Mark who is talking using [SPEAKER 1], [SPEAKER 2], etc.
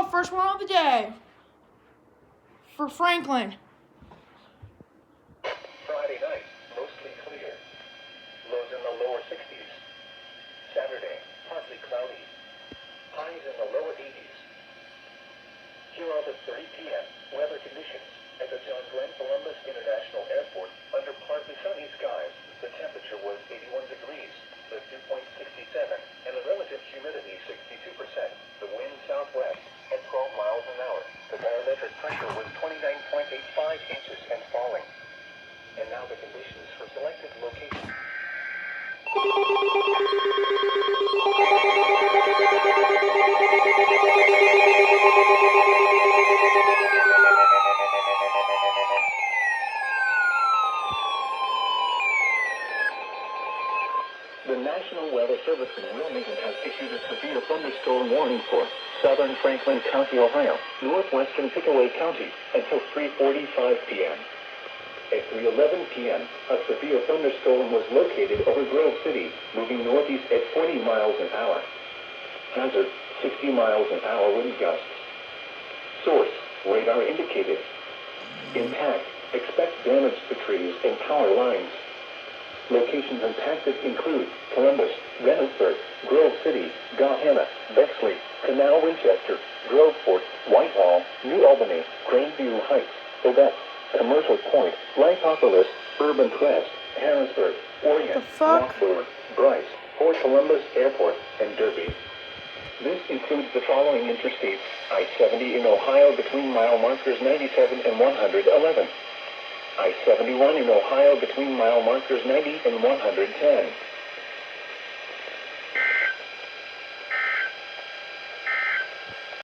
[SPEAKER 1] first one of the day for Franklin.
[SPEAKER 2] Friday night, mostly clear. Lows in the lower 60s. Saturday, partly cloudy. Highs in the lower 80s. Here are the 3 p.m. weather conditions at the John Glenn Columbus International Airport under partly sunny skies. The temperature was 81 degrees, the dew point 67, and the relative humidity 62%. The wind southwest at 12 miles an hour. The barometric pressure was 29.85 inches and falling. And now the conditions for selected locations. The National Weather Service in Wilmington has issued a severe thunderstorm warning for southern Franklin County, Ohio, northwestern Pickaway County until 3:45 p.m. At 3:11 p.m., a severe thunderstorm was located over Grove City, moving northeast at 40 miles an hour. Hazard, 60 miles an hour wind gusts. Source, radar indicated. Impact, expect damage to trees and power lines. Locations impacted include Columbus, Reynoldsburg, Grove City, Gahanna, Bexley, Canal Winchester, Groveport, Whitehall, New Albany, Grandview Heights, Odette, Commercial Point, Lightopolis, Urban Crest, Harrisburg, Orient, Rockford, Bryce, Port Columbus Airport, and Derby. This includes the following interstates: I-70 in Ohio between mile markers 97 and 111. I-71 in Ohio between mile markers 90 and 110.